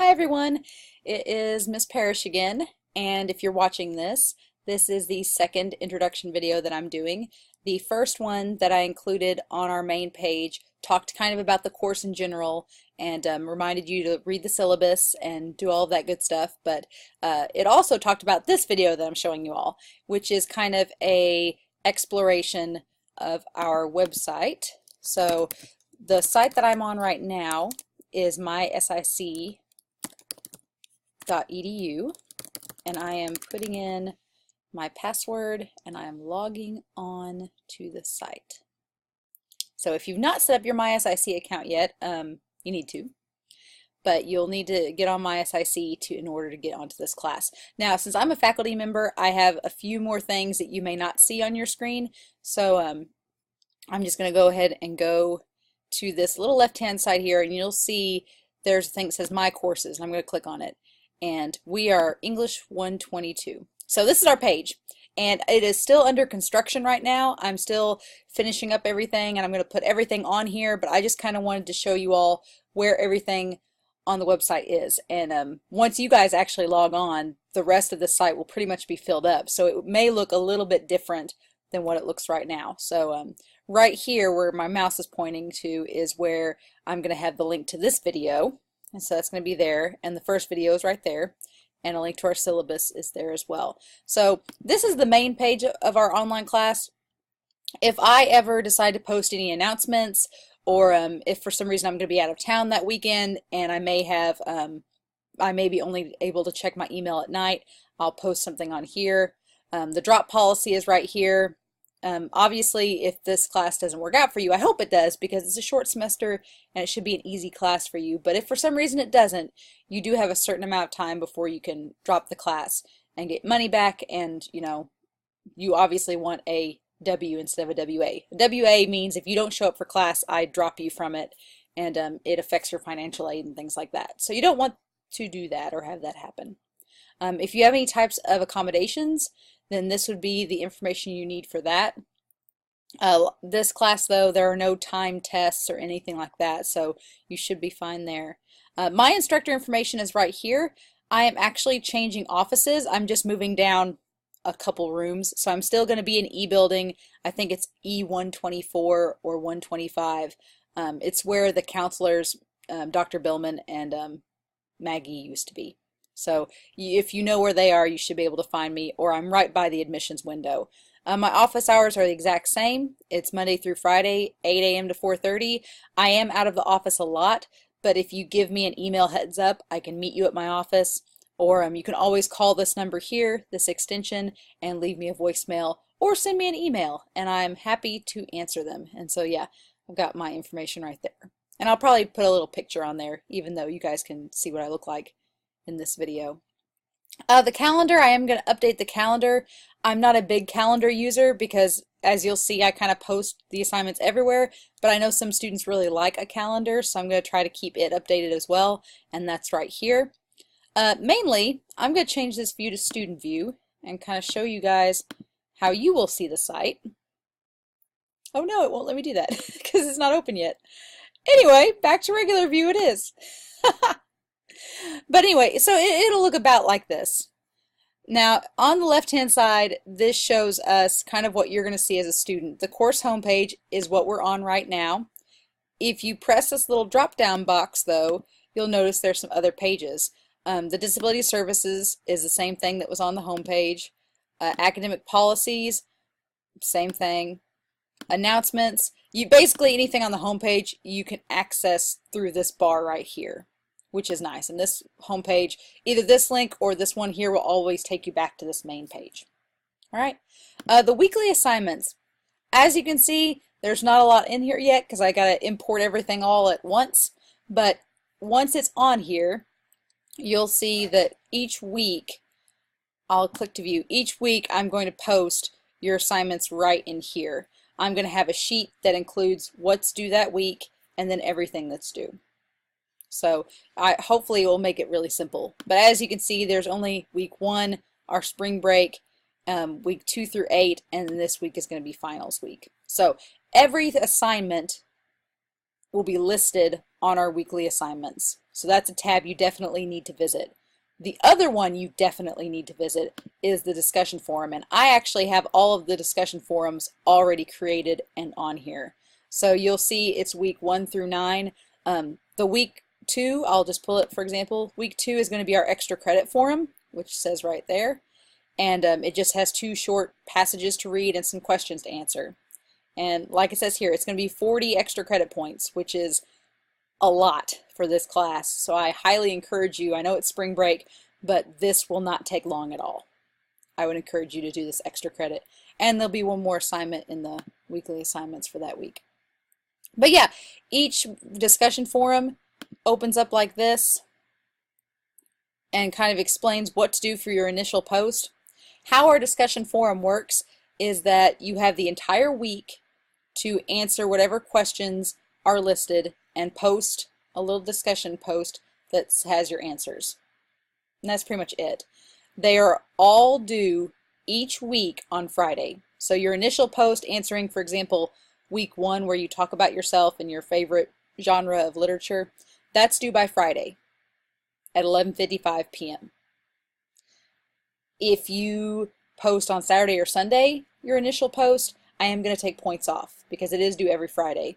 Hi everyone, it is Miss Parish again, and if you're watching this, this is the second introduction video that I'm doing. The first one that I included on our main page talked kind of about the course in general and reminded you to read the syllabus and do all of that good stuff, but it also talked about this video that I'm showing you all, which is kind of a exploration of our website. So the site that I'm on right now is mysic.edu, and I am putting in my password and I am logging on to the site. So if you've not set up your MySIC account yet, you need to, but you'll need to get on MySIC in order to get onto this class. Now, since I'm a faculty member, I have a few more things that you may not see on your screen, so I'm just going to go ahead and go to this little left-hand side here, and you'll see there's a thing that says My Courses, and I'm going to click on it. And we are English 122. So this is our page, and it is still under construction right now. I'm still finishing up everything, and I'm going to put everything on here, but I just kind of wanted to show you all where everything on the website is. And once you guys actually log on, the rest of the site will pretty much be filled up. So it may look a little bit different than what it looks right now. So right here where my mouse is pointing to is where I'm going to have the link to this video. And so that's going to be there, and the first video is right there, and a link to our syllabus is there as well. So this is the main page of our online class. If I ever decide to post any announcements, or if for some reason I'm going to be out of town that weekend and I may be only able to check my email at night, I'll post something on here. The drop policy is right here. Obviously, if this class doesn't work out for you, I hope it does, because it's a short semester and it should be an easy class for you. But if for some reason it doesn't, you do have a certain amount of time before you can drop the class and get money back. And you obviously want a W instead of a WA. A WA means if you don't show up for class, I drop you from it, and it affects your financial aid and things like that. So you don't want to do that or have that happen. If you have any types of accommodations, then this would be the information you need for that. This class, though, there are no time tests or anything like that, so you should be fine there. My instructor information is right here. I am actually changing offices. I'm just moving down a couple rooms, so I'm still going to be in E building. I think it's E124 or 125. It's where the counselors, Dr. Billman and Maggie, used to be. So if you know where they are, you should be able to find me, or I'm right by the admissions window. My office hours are the exact same. It's Monday through Friday, 8 a.m. to 4:30. I am out of the office a lot, but if you give me an email heads up, I can meet you at my office, or you can always call this number here, this extension, and leave me a voicemail, or send me an email, and I'm happy to answer them. And so yeah, I've got my information right there. And I'll probably put a little picture on there, even though you guys can see what I look like in this video. The calendar, I am going to update the calendar. I'm not a big calendar user because, as you'll see, I kind of post the assignments everywhere, but I know some students really like a calendar, so I'm going to try to keep it updated as well, and that's right here. Mainly, I'm going to change this view to student view and kind of show you guys how you will see the site. Oh no, it won't let me do that because it's not open yet. Anyway, back to regular view it is. But anyway, so it'll look about like this. Now, on the left-hand side, this shows us kind of what you're going to see as a student. The course homepage is what we're on right now. If you press this little drop-down box, though, you'll notice there's some other pages. The disability services is the same thing that was on the homepage. Academic policies, same thing. Announcements, basically anything on the homepage you can access through this bar right here, which is nice. And this homepage, either this link or this one here, will always take you back to this main page. All right. The weekly assignments. As you can see, there's not a lot in here yet because I got to import everything all at once. But once it's on here, you'll see that each week, I'll click to view. Each week, I'm going to post your assignments right in here. I'm going to have a sheet that includes what's due that week and then everything that's due. So hopefully it will make it really simple. But as you can see, there's only week 1, our spring break, week 2 through 8, and this week is going to be finals week. So every assignment will be listed on our weekly assignments. So that's a tab you definitely need to visit. The other one you definitely need to visit is the discussion forum, and I actually have all of the discussion forums already created and on here. So you'll see it's week 1 through 9. The week 2, I'll just pull it for example, week 2 is going to be our extra credit forum, which says right there, and it just has 2 short passages to read and some questions to answer. And like it says here, it's going to be 40 extra credit points, which is a lot for this class. So I highly encourage you, I know it's spring break, but this will not take long at all. I would encourage you to do this extra credit. And there'll be one more assignment in the weekly assignments for that week. But yeah, each discussion forum opens up like this and kind of explains what to do for your initial post. How our discussion forum works is that you have the entire week to answer whatever questions are listed and post a little discussion post that has your answers. And that's pretty much it. They are all due each week on Friday. So your initial post answering, for example, week 1 where you talk about yourself and your favorite genre of literature, that's due by Friday at 11:55 p.m. If you post on Saturday or Sunday, your initial post, I am going to take points off because it is due every Friday.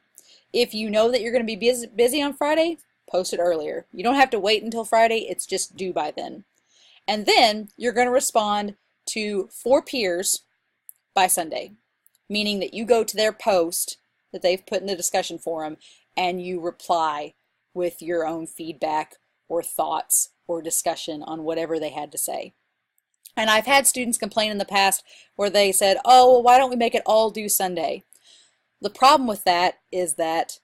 If you know that you're going to be busy on Friday, post it earlier. You don't have to wait until Friday, it's just due by then. And then you're going to respond to 4 peers by Sunday, meaning that you go to their post that they've put in the discussion forum and you reply with your own feedback or thoughts or discussion on whatever they had to say. And I've had students complain in the past where they said, oh, well, why don't we make it all due Sunday? The problem with that is that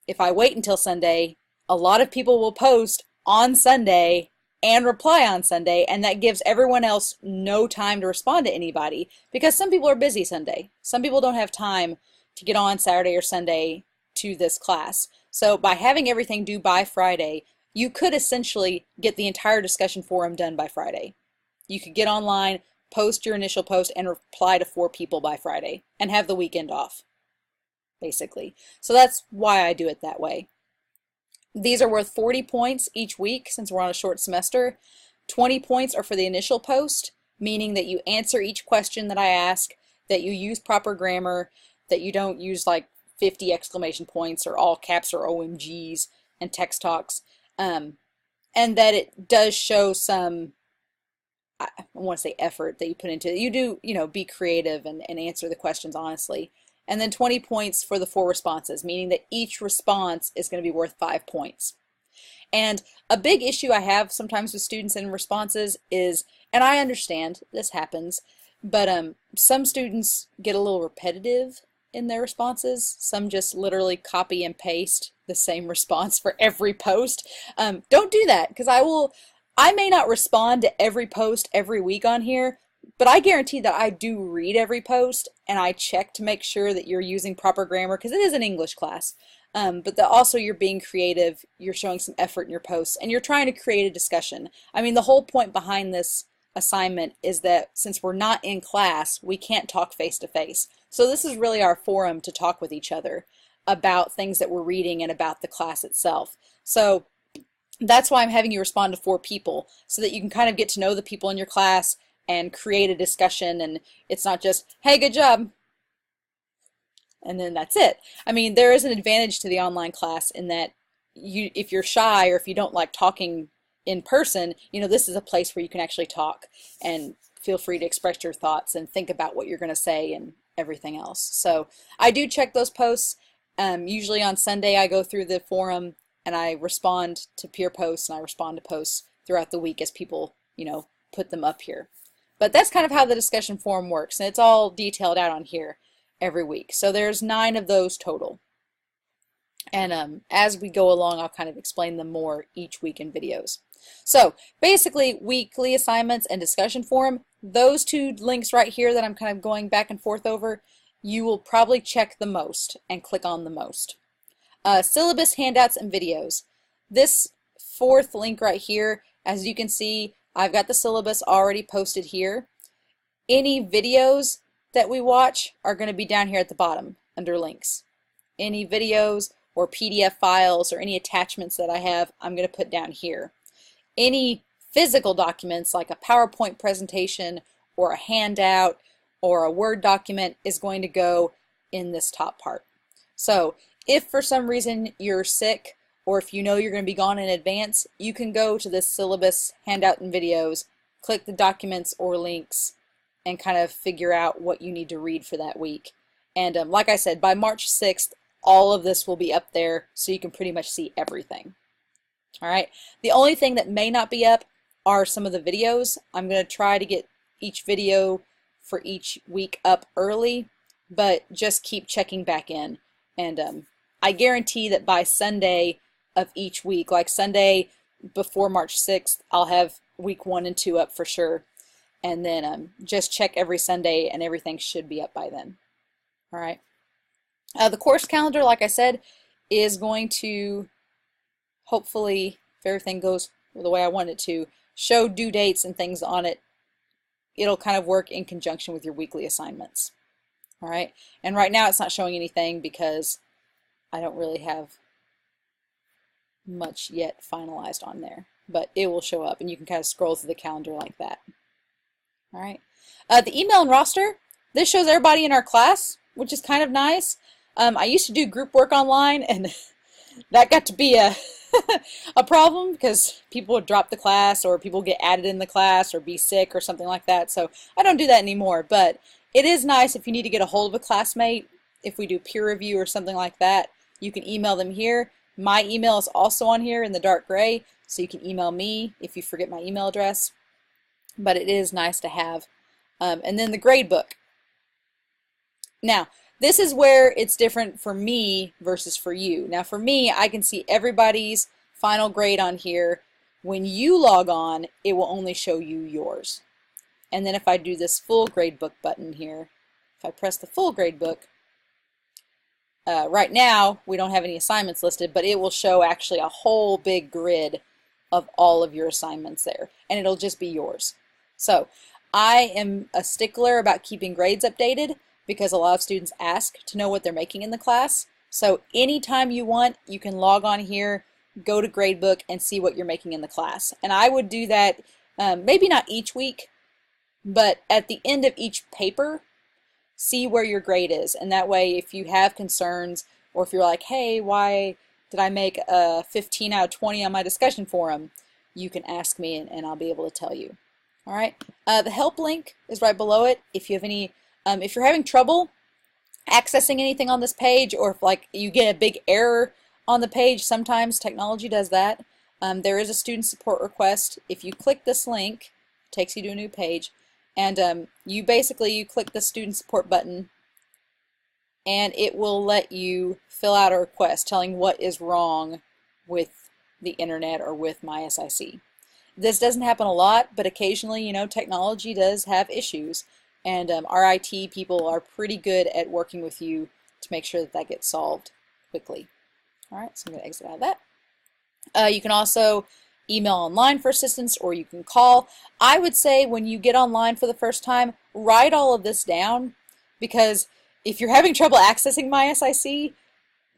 if I wait until Sunday, a lot of people will post on Sunday and reply on Sunday, and that gives everyone else no time to respond to anybody because some people are busy Sunday. Some people don't have time to get on Saturday or Sunday to this class. So by having everything due by Friday, you could essentially get the entire discussion forum done by Friday. You could get online, post your initial post, and reply to 4 people by Friday and have the weekend off, basically. So that's why I do it that way. These are worth 40 points each week since we're on a short semester. 20 points are for the initial post, meaning that you answer each question that I ask, that you use proper grammar, that you don't use like 50 exclamation points or all caps or OMGs and text talks, and that it does show some, I want to say effort that you put into it. You do, be creative and answer the questions honestly. And then 20 points for the 4 responses, meaning that each response is going to be worth 5 points. And a big issue I have sometimes with students in responses is, and I understand this happens, but some students get a little repetitive in their responses. Some just literally copy and paste the same response for every post. Don't do that, because I may not respond to every post every week on here, but I guarantee that I do read every post and I check to make sure that you're using proper grammar, because it is an English class. But that also you're being creative, you're showing some effort in your posts, and you're trying to create a discussion. I mean, the whole point behind this assignment is that since we're not in class, we can't talk face to face. So this is really our forum to talk with each other about things that we're reading and about the class itself. So that's why I'm having you respond to 4 people, so that you can kind of get to know the people in your class and create a discussion, and it's not just, hey, good job, and then that's it. I mean, there is an advantage to the online class in that if you're shy or if you don't like talking in person, this is a place where you can actually talk and feel free to express your thoughts and think about what you're going to say and everything else. So I do check those posts. Usually on Sunday I go through the forum and I respond to peer posts and I respond to posts throughout the week as people, put them up here. But that's kind of how the discussion forum works, and it's all detailed out on here every week. So there's 9 of those total. And as we go along, I'll kind of explain them more each week in videos. So basically, weekly assignments and discussion forum, those 2 links right here that I'm kind of going back and forth over, you will probably check the most and click on the most. Syllabus, handouts, and videos. This 4th link right here, as you can see, I've got the syllabus already posted here. Any videos that we watch are going to be down here at the bottom under links. Any videos or PDF files or any attachments that I have, I'm going to put down here. Any physical documents like a PowerPoint presentation or a handout or a Word document is going to go in this top part. So if for some reason you're sick, or if you know you're going to be gone in advance, you can go to this syllabus handout and videos, click the documents or links, and kind of figure out what you need to read for that week. And like I said, by March 6th, all of this will be up there so you can pretty much see everything. All right. The only thing that may not be up are some of the videos. I'm going to try to get each video for each week up early, but just keep checking back in. And I guarantee that by Sunday of each week, like Sunday before March 6th, I'll have week 1 and 2 up for sure. And then just check every Sunday and everything should be up by then. All right. The course calendar, like I said, is going to hopefully, if everything goes the way I want it to, show due dates and things on it. It'll kind of work in conjunction with your weekly assignments. All right. And right now it's not showing anything because I don't really have much yet finalized on there, but it will show up and you can kind of scroll through the calendar like that. All right. The email and roster, this shows everybody in our class, which is kind of nice. I used to do group work online, and that got to be a a problem because people would drop the class or people get added in the class or be sick or something like that. So I don't do that anymore, but it is nice if you need to get a hold of a classmate. If we do peer review or something like that, you can email them here. My email is also on here in the dark gray, so you can email me if you forget my email address. But it is nice to have. And then the gradebook. Now, this is where it's different for me versus for you. Now, for me, I can see everybody's final grade on here. When you log on, it will only show you yours. And then if I do this full gradebook button here, if I press the full gradebook, right now we don't have any assignments listed, but it will show actually a whole big grid of all of your assignments there, and it'll just be yours. So I am a stickler about keeping grades updated because a lot of students ask to know what they're making in the class. So anytime you want, you can log on here, go to Gradebook, and see what you're making in the class. And I would do that maybe not each week, but at the end of each paper, see where your grade is. And that way, if you have concerns, or if you're like, hey, why did I make a 15 out of 20 on my discussion forum, you can ask me and I'll be able to tell you. All right. The help link is right below it. If you have any, if you're having trouble accessing anything on this page, or if like you get a big error on the page, sometimes technology does that. There is a student support request. If you click this link, it takes you to a new page, and you click the student support button, and it will let you fill out a request telling what is wrong with the internet or with MySIC. This doesn't happen a lot, but occasionally, you know, technology does have issues, and our IT people are pretty good at working with you to make sure that that gets solved quickly. All right, so I'm going to exit out of that. You can also email online for assistance, or you can call. I would say when you get online for the first time, write all of this down, because if you're having trouble accessing MySIC,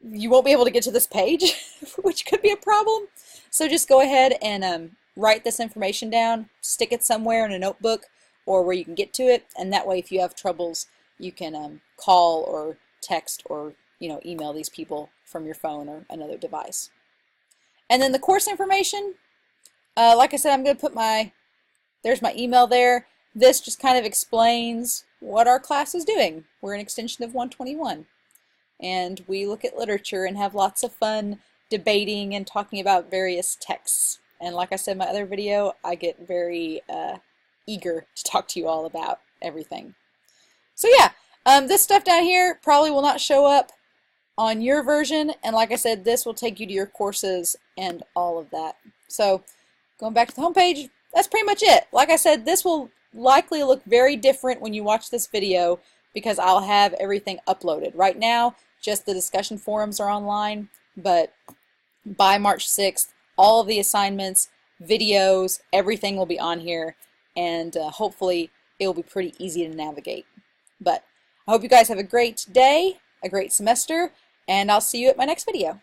you won't be able to get to this page, which could be a problem. So just go ahead and write this information down, stick it somewhere in a notebook or where you can get to it, and that way if you have troubles, you can call or text or email these people from your phone or another device. And then the course information, like I said, I'm going to put there's my email there. This just kind of explains what our class is doing. We're an extension of 121, and we look at literature and have lots of fun debating and talking about various texts. And like I said in my other video, I get very eager to talk to you all about everything. So yeah, this stuff down here probably will not show up on your version, and like I said, this will take you to your courses and all of that. So going back to the home page, that's pretty much it. Like I said, this will likely look very different when you watch this video because I'll have everything uploaded. Right now, just the discussion forums are online, but by March 6th, all of the assignments, videos, everything will be on here, and hopefully it will be pretty easy to navigate. But I hope you guys have a great day, a great semester, and I'll see you at my next video.